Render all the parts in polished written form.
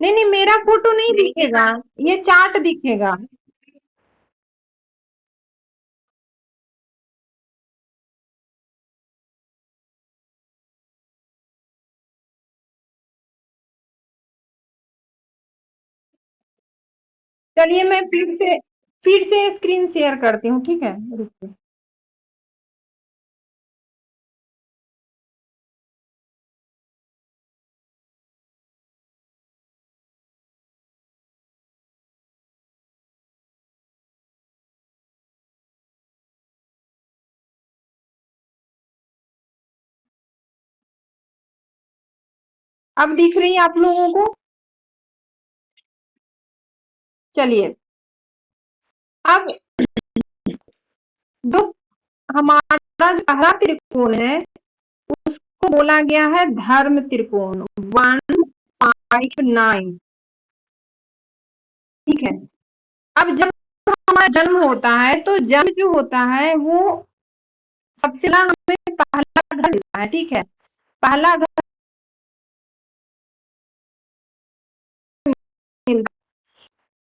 नहीं नहीं, मेरा फोटो नहीं दिखेगा, ये चार्ट दिखेगा। चलिए मैं फिर से स्क्रीन शेयर करती हूँ, ठीक है, रुकिए। अब दिख रही है आप लोगों को? चलिए, अब जो हमारा जो पहला त्रिकोण है उसको बोला गया है धर्म त्रिकोण, 159। ठीक है। अब जब हमारा जन्म होता है तो जन्म जो होता है वो सबसे पहला हमें पहला घर मिलता है, ठीक है। पहला घर मिलता है।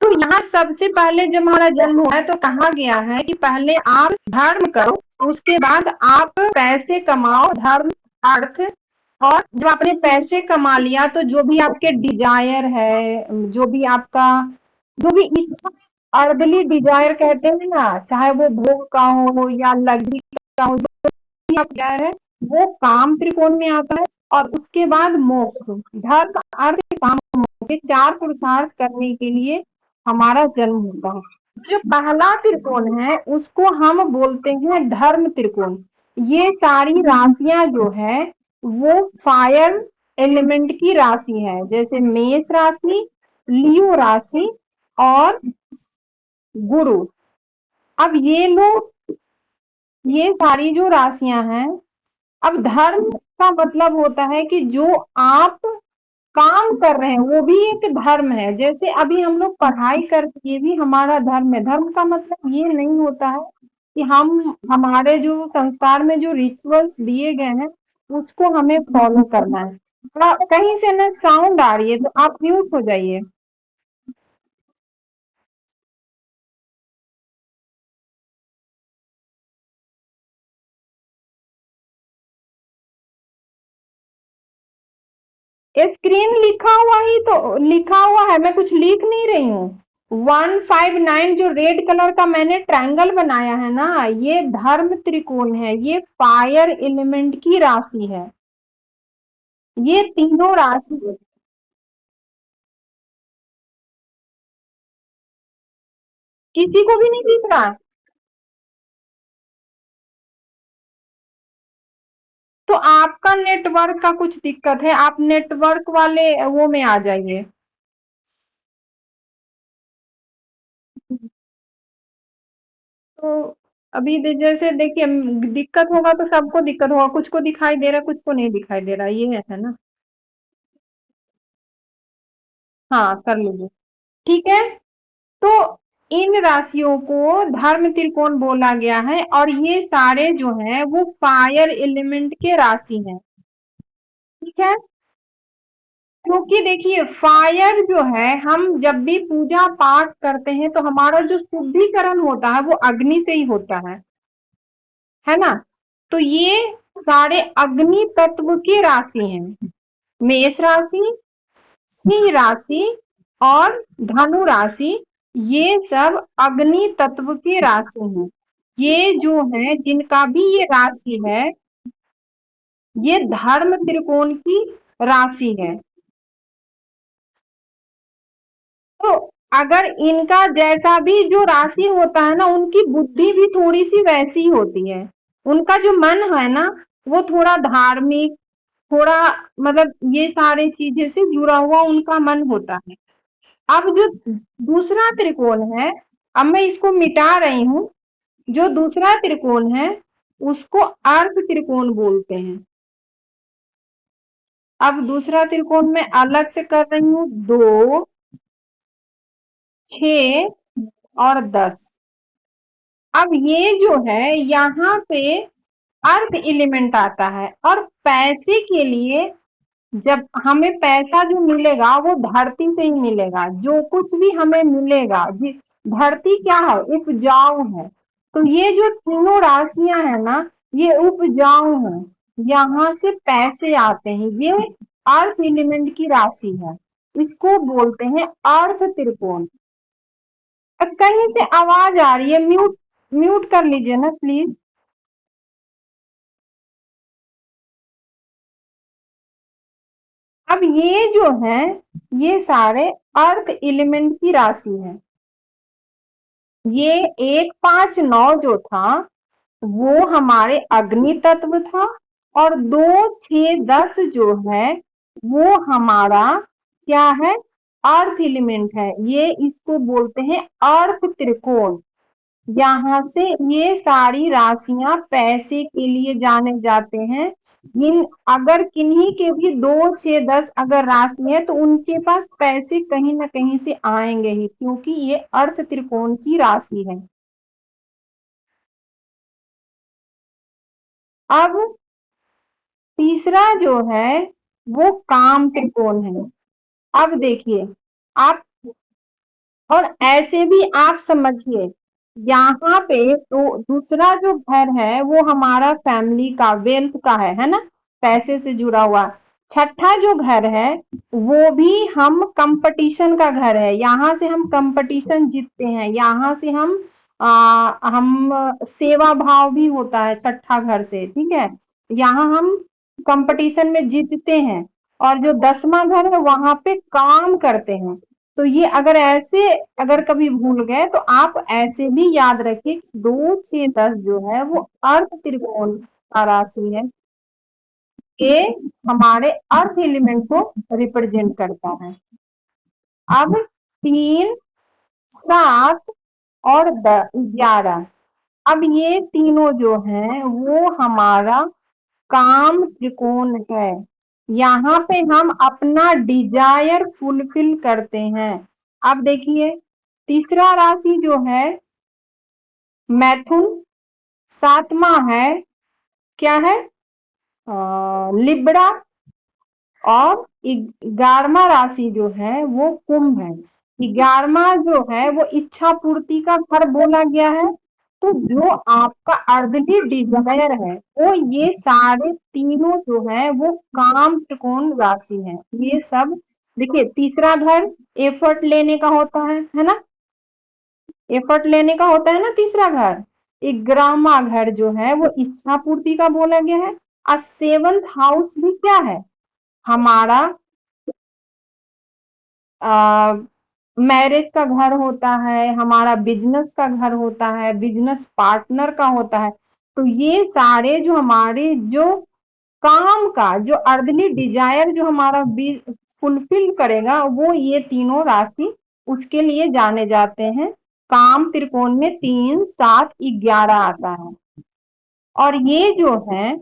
तो यहाँ सबसे पहले जब हमारा जन्म हुआ है तो कहा गया है कि पहले आप धर्म करो, उसके बाद आप पैसे कमाओ, धर्म अर्थ। और जब आपने पैसे कमा लिया तो जो भी आपके डिजायर है, जो भी आपका जो भी इच्छा, अर्दली डिजायर कहते हैं ना, चाहे वो भोग का हो या लग्जरी का हो, जो भी आप डिजायर है वो काम त्रिकोण में आता है। और उसके बाद मोक्ष, धर्म अर्थ काम मोक्ष, ये चार पुरुषार्थ करने के लिए हमारा जन्म होता है। तो जो पहला त्रिकोण है उसको हम बोलते हैं धर्म त्रिकोण। ये सारी राशियां जो है वो फायर एलिमेंट की राशि है, जैसे मेष राशि, लियो राशि और गुरु। अब ये सारी जो राशियां हैं, अब धर्म का मतलब होता है कि जो आप काम कर रहे हैं वो भी एक धर्म है। जैसे अभी हम लोग पढ़ाई करते, ये भी हमारा धर्म है। धर्म का मतलब ये नहीं होता है कि हम हमारे जो संस्कार में जो रिचुअल्स दिए गए हैं उसको हमें फॉलो करना है। कहीं से ना साउंड आ रही है तो आप म्यूट हो जाइए। स्क्रीन लिखा हुआ ही तो लिखा हुआ है, मैं कुछ लिख नहीं रही हूँ। 159 जो रेड कलर का मैंने ट्रायंगल बनाया है ना, ये धर्म त्रिकोण है, ये फायर एलिमेंट की राशि है। ये तीनों राशि, किसी को भी नहीं दिख रहा? तो आपका नेटवर्क का कुछ दिक्कत है, आप नेटवर्क वाले वो में आ जाइए। तो अभी जैसे देखिए, दिक्कत होगा तो सबको दिक्कत होगा, कुछ को दिखाई दे रहा है, कुछ को नहीं दिखाई दे रहा, ये है ना। हाँ, कर लीजिए। ठीक है। तो इन राशियों को धर्म त्रिकोण बोला गया है और ये सारे जो है वो फायर एलिमेंट के राशि हैं। ठीक है। क्योंकि देखिए फायर जो है, हम जब भी पूजा पाठ करते हैं तो हमारा जो शुद्धिकरण होता है वो अग्नि से ही होता है ना। तो ये सारे अग्नि तत्व की राशि हैं। मेष राशि, सिंह राशि और धनु राशि, ये सब अग्नि तत्व की राशि हैं। ये जो है जिनका भी ये राशि है, ये धर्म त्रिकोण की राशि है। तो अगर इनका जैसा भी जो राशि होता है ना, उनकी बुद्धि भी थोड़ी सी वैसी होती है। उनका जो मन है ना वो थोड़ा धार्मिक, थोड़ा मतलब ये सारी चीजें से जुड़ा हुआ उनका मन होता है। अब जो दूसरा त्रिकोण है, अब मैं इसको मिटा रही हूँ। जो दूसरा त्रिकोण है उसको अर्क त्रिकोण बोलते हैं। अब दूसरा त्रिकोण मैं अलग से कर रही हूँ, 2, 6 और 10। अब ये जो है यहाँ पे अर्थ एलिमेंट आता है और पैसे के लिए जब हमें पैसा जो मिलेगा वो धरती से ही मिलेगा, जो कुछ भी हमें मिलेगा, धरती क्या है, उपजाऊ है। तो ये जो तीनों राशियां है ना, ये उपजाऊ है, यहाँ से पैसे आते हैं, ये अर्थ एलिमेंट की राशि है, इसको बोलते हैं अर्थ त्रिकोण। अब कहीं से आवाज आ रही है, म्यूट म्यूट कर लीजिए ना प्लीज। अब ये जो है, ये सारे अर्थ एलिमेंट की राशि है। ये 159 जो था वो हमारे अग्नि तत्व था, और 2 6 10 जो है वो हमारा क्या है, अर्थ एलिमेंट है। ये इसको बोलते हैं अर्थ त्रिकोण। यहाँ से ये सारी राशियां पैसे के लिए जाने जाते हैं। इन अगर किन्हीं के भी 2 6 10 अगर राशि है तो उनके पास पैसे कहीं ना कहीं से आएंगे ही, क्योंकि ये अर्थ त्रिकोण की राशि है। अब तीसरा जो है वो काम त्रिकोण है। अब देखिए आप, और ऐसे भी आप समझिए, यहाँ पे तो दूसरा जो घर है वो हमारा फैमिली का, वेल्थ का है ना, पैसे से जुड़ा हुआ। छठा जो घर है वो भी हम कंपटीशन का घर है, यहाँ से हम कंपटीशन जीतते हैं, यहाँ से हम सेवा भाव भी होता है छठा घर से, ठीक है, यहाँ हम कंपटीशन में जीतते हैं। और जो 10वां घर है वहां पे काम करते हैं। तो ये अगर ऐसे अगर कभी भूल गए तो आप ऐसे भी याद रखिए कि 2 6 10 जो है वो अर्थ त्रिकोण का राशि है, ये हमारे अर्थ एलिमेंट को रिप्रेजेंट करता है। अब 3 7 और 11, अब ये तीनों जो है वो हमारा काम त्रिकोण है। यहाँ पे हम अपना डिजायर फुलफिल करते हैं। अब देखिए तीसरा राशि जो है मैथुन, 7वां है क्या है, लिब्रा, और 11वां राशि जो है वो कुंभ है। 11वां जो है वो इच्छा पूर्ति का घर बोला गया है। तो जो आपका अर्दली डिजायर है वो ये सारे तीनों जो है वो काम त्रिकोण राशि है। ये सब देखिए, तीसरा घर एफर्ट लेने का होता है ना, एफर्ट लेने का होता है ना तीसरा घर। 11वां घर जो है वो इच्छा पूर्ति का बोला गया है। और 7th हाउस भी क्या है हमारा, मैरिज का घर होता है, हमारा बिजनेस का घर होता है, बिजनेस पार्टनर का होता है। तो ये सारे जो हमारे जो काम का जो अर्दली डिजायर जो हमारा फुलफिल करेगा वो ये तीनों राशि उसके लिए जाने जाते हैं। काम त्रिकोण में 3 7 11 आता है। और ये जो है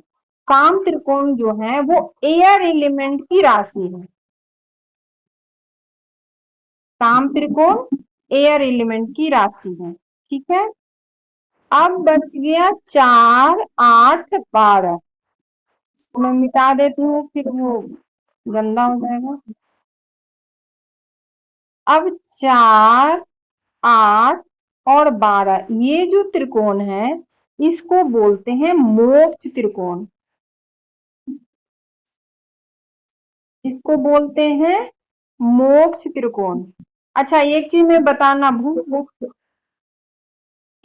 काम त्रिकोण जो है वो एयर एलिमेंट की राशि है। काम त्रिकोण एयर एलिमेंट की राशि है, ठीक है। अब बच गया 4 8 12, इसको मैं मिटा देती हूँ फिर वो गंदा हो जाएगा। अब 4 8 और 12 ये जो त्रिकोण है इसको बोलते हैं मोक्ष त्रिकोण। इसको बोलते हैं मोक्ष त्रिकोण। अच्छा एक चीज मैं बताना भूल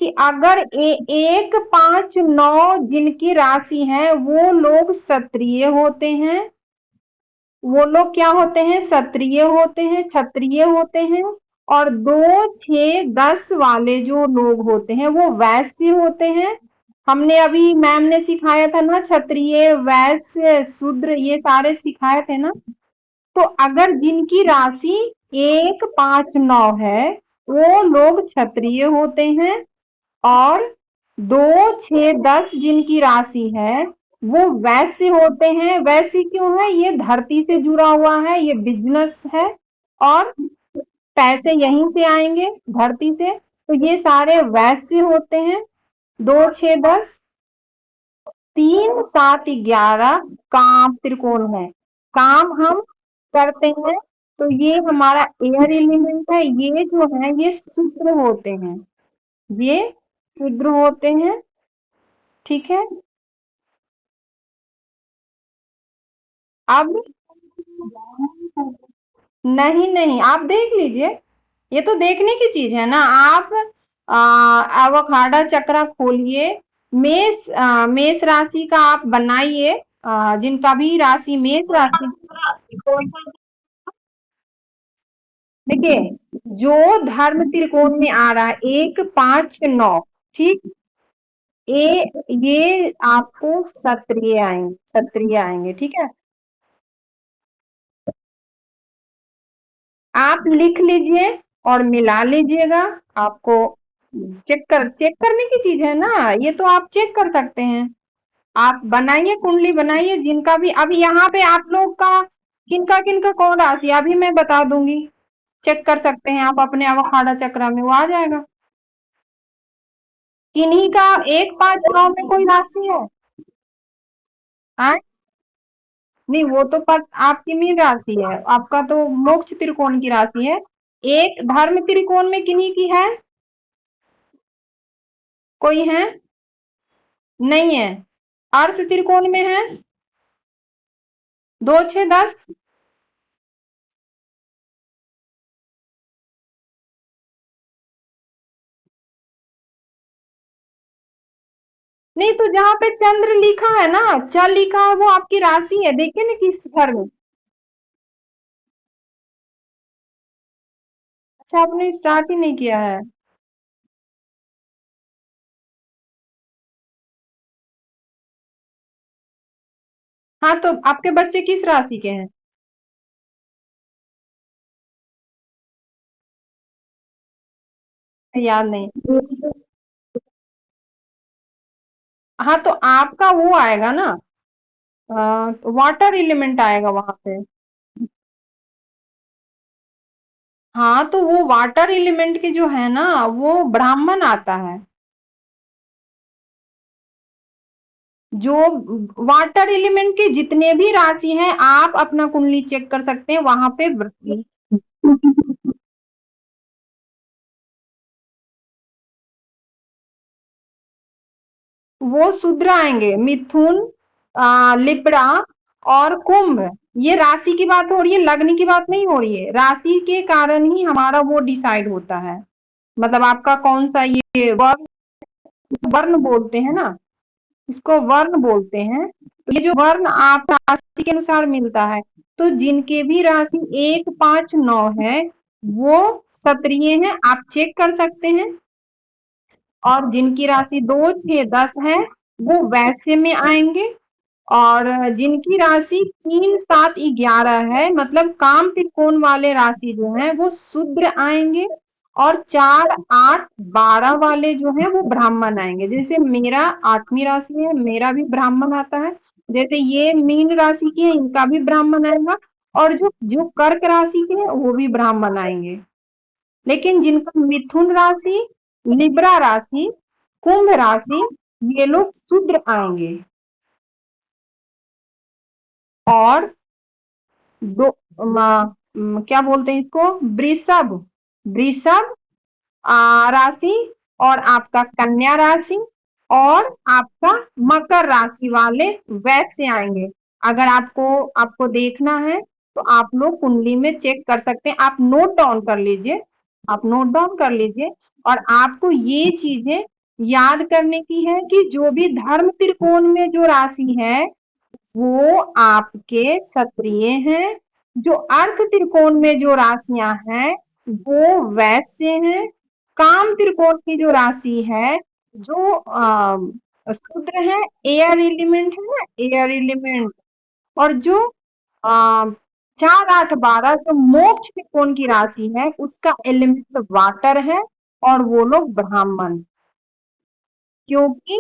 कि अगर 1 5 9 जिनकी राशि है वो लोग क्षत्रिय होते हैं, वो लोग क्या होते हैं, क्षत्रिय होते हैं, क्षत्रिय होते हैं। और 2 6 10 वाले जो लोग होते हैं वो वैश्य होते हैं। हमने अभी मैम ने सिखाया था ना, क्षत्रिय वैश्य शूद्र ये सारे सिखाए थे ना। तो अगर जिनकी राशि 1 5 9 है वो लोग क्षत्रिय होते हैं, और 2 6 10 जिनकी राशि है वो वैश्य होते हैं। वैश्य क्यों है, ये धरती से जुड़ा हुआ है, ये बिजनेस है, और पैसे यहीं से आएंगे धरती से। तो ये सारे वैश्य होते हैं। 2 6 10 3 7 11 काम त्रिकोण है। काम हम करते हैं, तो ये हमारा एयर एलिमेंट है। ये जो है ये शुद्र होते हैं, ये शुद्र होते हैं। ठीक है। अब नहीं नहीं, आप देख लीजिए, ये तो देखने की चीज है ना। आप एवोकाडो चक्र खोलिए, मेष राशि का आप बनाइए, जिनका भी राशि मेष राशि। देखिए, जो धर्म त्रिकोण में आ रहा है 1 5 9, ठीक, ये आपको क्षत्रिय आएंगे, ठीक है। आप लिख लीजिए और मिला लीजिएगा। आपको चेक करने की चीज है ना, ये तो आप चेक कर सकते हैं। आप बनाइए, कुंडली बनाइए, जिनका भी अभी यहाँ पे आप लोग का किनका कौन राशि है, अभी मैं बता दूंगी। चेक कर सकते हैं आप अपने अवखाड़ा चक्र में, वो आ जाएगा। किन्हीं का 1 5 9 में कोई राशि है? हाँ, नहीं वो तो आपकी मीन राशि है, आपका तो मोक्ष त्रिकोण की राशि है। एक धर्म त्रिकोण में किन्हीं की है? कोई है? नहीं है। अर्थ त्रिकोण में है? 2 6 10। नहीं तो जहां पे चंद्र लिखा है ना, चल लिखा है, वो आपकी राशि है, देखिए ना किस घर में। अच्छा, आपने स्टार्ट ही नहीं किया है। हाँ, तो आपके बच्चे किस राशि के हैं? याद नहीं। हाँ, तो आपका वो आएगा ना, वाटर एलिमेंट आएगा वहां पे। हाँ, तो वो वाटर एलिमेंट के जो है ना, वो ब्राह्मण आता है। जो वाटर एलिमेंट के जितने भी राशि हैं, आप अपना कुंडली चेक कर सकते हैं वहां पे। वो शूद्र आएंगे, मिथुन, लिब्रा और कुंभ। ये राशि की बात हो रही है, लग्न की बात नहीं हो रही है। राशि के कारण ही हमारा वो डिसाइड होता है, मतलब आपका कौन सा ये वर्ण, वर्ण बोलते हैं ना, इसको वर्ण बोलते हैं। तो ये जो वर्ण आप राशि के अनुसार मिलता है, तो जिनके भी राशि 1 5 9 है, वो क्षत्रिय हैं, आप चेक कर सकते हैं। और जिनकी राशि 2 6 10 है, वो वैश्य में आएंगे। और जिनकी राशि 3 7 11 है, मतलब काम त्रिकोण वाले राशि जो है वो शूद्र आएंगे। और 4 8 12 वाले जो है वो ब्राह्मण आएंगे। जैसे मेरा 8वीं राशि है, मेरा भी ब्राह्मण आता है। जैसे ये मीन राशि की है, इनका भी ब्राह्मण आएगा। और जो जो कर्क राशि के हैं वो भी ब्राह्मण आएंगे। लेकिन जिनका मिथुन राशि, लिब्रा राशि, कुंभ राशि, ये लोग शूद्र आएंगे। और दो क्या बोलते हैं इसको, वृषभ, वृषभ राशि, और आपका कन्या राशि, और आपका मकर राशि वाले वैसे आएंगे। अगर आपको आपको देखना है तो आप लोग कुंडली में चेक कर सकते हैं। आप नोट डाउन कर लीजिए, आप नोट डाउन कर लीजिए। और आपको ये चीजें याद करने की है कि जो भी धर्म त्रिकोण में जो राशि है, वो आपके क्षत्रिय हैं। जो अर्थ त्रिकोण में जो राशियां हैं, वो वैश्य हैं। काम त्रिकोण की जो राशि है, जो शूद्र है, एयर एलिमेंट है ना, एयर एलिमेंट। और जो आ, 4 8 12 जो मोक्ष त्रिकोण की राशि है, उसका एलिमेंट वाटर है। और वो लोग ब्राह्मण, क्योंकि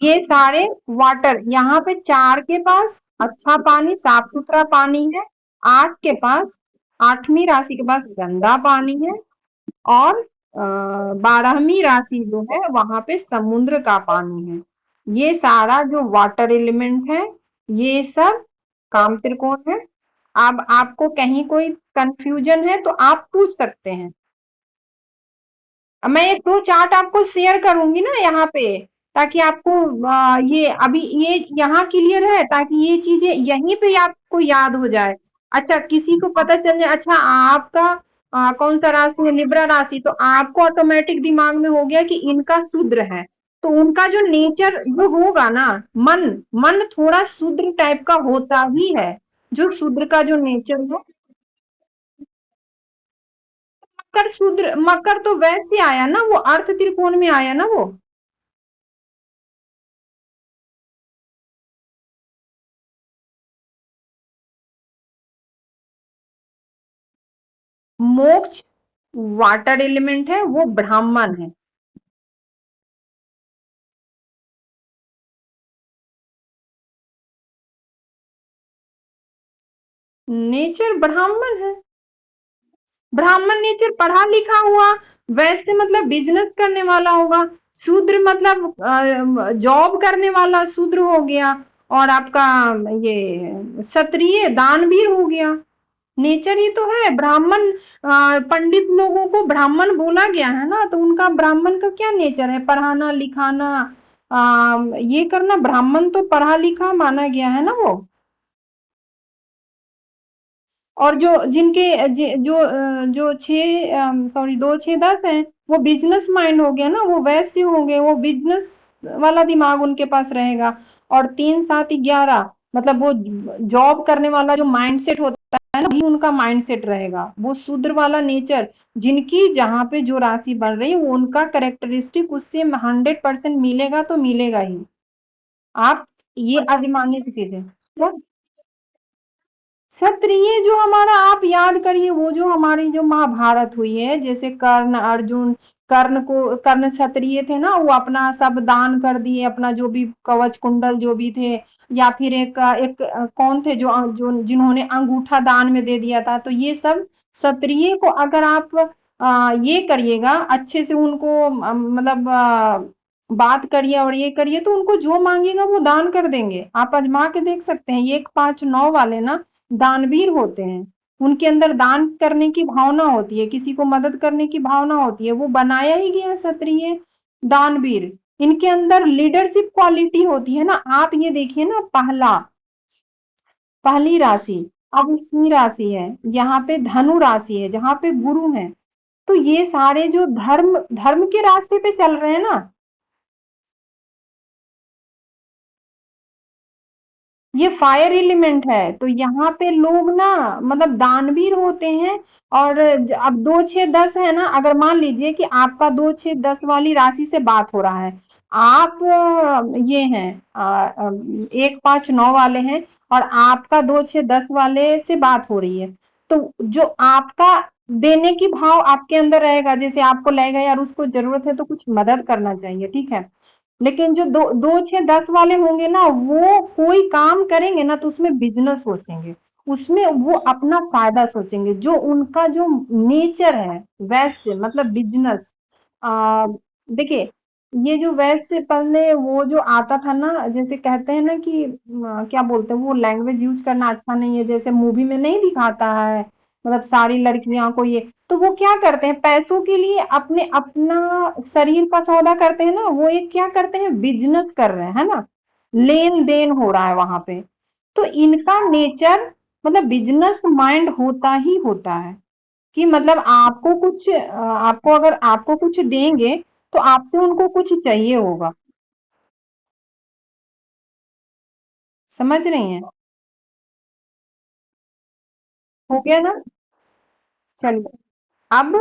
ये सारे वाटर, यहाँ पे 4 के पास अच्छा पानी, साफ सुथरा पानी है। 8 के पास, 8वीं राशि के पास गंदा पानी है। और 12वीं राशि जो है वहां पे समुद्र का पानी है। ये सारा जो वाटर एलिमेंट है, ये सब काम त्रिकोण है। अब आपको कहीं कोई कंफ्यूजन है तो आप पूछ सकते हैं। मैं एक दो चार्ट आपको शेयर करूंगी ना यहाँ पे, ताकि आपको ये अभी ये यहाँ क्लियर है, ताकि ये चीजें यहीं पे आपको याद हो जाए। अच्छा, किसी को पता चल जाए, अच्छा आपका कौन सा राशि है, लिब्रा राशि, तो आपको ऑटोमेटिक दिमाग में हो गया कि इनका शूद्र है। तो उनका जो नेचर जो होगा ना, मन मन थोड़ा शूद्र टाइप का होता ही है। जो शूद्र का जो नेचर हो, मकर शूद्र, मकर तो वैसे आया ना, वो अर्थ त्रिकोण में आया ना वो। मोक्ष वाटर एलिमेंट है, वो ब्राह्मण है। नेचर ब्राह्मण है। ब्राह्मण नेचर पढ़ा लिखा हुआ, वैसे मतलब बिजनेस करने वाला होगा। शूद्र मतलब जॉब करने वाला शूद्र हो गया। और आपका ये क्षत्रिय दानवीर हो गया। नेचर ही तो है ब्राह्मण। पंडित लोगों को ब्राह्मण बोला गया है ना, तो उनका ब्राह्मण का क्या नेचर है, पढ़ाना लिखाना, ये करना। ब्राह्मण तो पढ़ा लिखा माना गया है ना वो। और जो जिनके जो छः सॉरी 2 6 10 हैं, वो बिजनेस माइंड हो गया ना, वो वैसे होंगे, वो बिजनेस वाला दिमाग उनके पास रहेगा। और 3 7 11 मतलब वो जॉब करने वाला जो माइंडसेट होता है ना, भी उनका माइंडसेट रहेगा, वो शूद्र वाला नेचर। जिनकी जहां पे जो राशि बन रही है, वो उनका करेक्टरिस्टिक उससे 100% मिलेगा तो मिलेगा ही। आप ये आजमाने की चीज है। क्षत्रिय जो हमारा, आप याद करिए, वो जो हमारी जो महाभारत हुई है, जैसे कर्ण अर्जुन, कर्ण क्षत्रिय थे ना, वो अपना सब दान कर दिए, अपना जो भी कवच कुंडल जो भी थे। या फिर एक कौन थे जो जिन्होंने अंगूठा दान में दे दिया था। तो ये सब क्षत्रिय को अगर आप ये करिएगा अच्छे से, उनको मतलब बात करिए और ये करिए, तो उनको जो मांगेगा वो दान कर देंगे। आप आजमा के देख सकते हैं। ये 1 5 9 वाले ना दानवीर होते हैं। उनके अंदर दान करने की भावना होती है, किसी को मदद करने की भावना होती है, वो बनाया ही गया है क्षत्रिय दानवीर। इनके अंदर लीडरशिप क्वालिटी होती है ना। आप ये देखिए ना, पहली राशि, अब उसकी राशि है, यहाँ पे धनु राशि है, जहाँ पे गुरु है। तो ये सारे जो धर्म धर्म के रास्ते पे चल रहे हैं ना, ये फायर एलिमेंट है। तो यहाँ पे लोग ना मतलब दानवीर होते हैं। और अब 2 6 10 है ना, अगर मान लीजिए कि आपका 2 6 10 वाली राशि से बात हो रहा है, आप ये हैं 1 5 9 वाले हैं, और आपका 2 6 10 वाले से बात हो रही है। तो जो आपका देने की भाव आपके अंदर रहेगा, जैसे आपको लगेगा यार उसको जरूरत है तो कुछ मदद करना चाहिए, ठीक है। लेकिन जो 2 6 10 वाले होंगे ना, वो कोई काम करेंगे ना तो उसमें बिजनेस सोचेंगे, उसमें वो अपना फायदा सोचेंगे। जो उनका जो नेचर है वैसे मतलब बिजनेस। आ, देखिए, ये जो वैसे पहले वो जो आता था ना, जैसे कहते हैं ना कि क्या बोलते हैं, वो लैंग्वेज यूज करना अच्छा नहीं है, जैसे मूवी में नहीं दिखाता है, मतलब सारी लड़कियां को ये। तो वो क्या करते हैं, पैसों के लिए अपने अपना शरीर का सौदा करते हैं ना, वो एक क्या करते हैं, बिजनेस कर रहे हैं, है ना। लेन देन हो रहा है वहां पे। तो इनका नेचर मतलब बिजनेस माइंड होता ही होता है। कि मतलब आपको कुछ आपको अगर आपको कुछ देंगे, तो आपसे उनको कुछ चाहिए होगा। समझ रही हैं। हो गया ना। चलिए, अब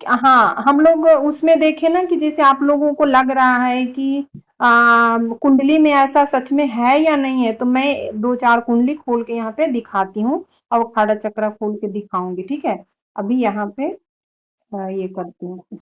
हाँ, हम लोग उसमें देखे ना कि जैसे आप लोगों को लग रहा है कि कुंडली में ऐसा सच में है या नहीं है, तो मैं 2 4 कुंडली खोल के यहाँ पे दिखाती हूँ, और खाड़ा चक्रा खोल के दिखाऊंगी, ठीक है। अभी यहाँ पे ये करती हूँ।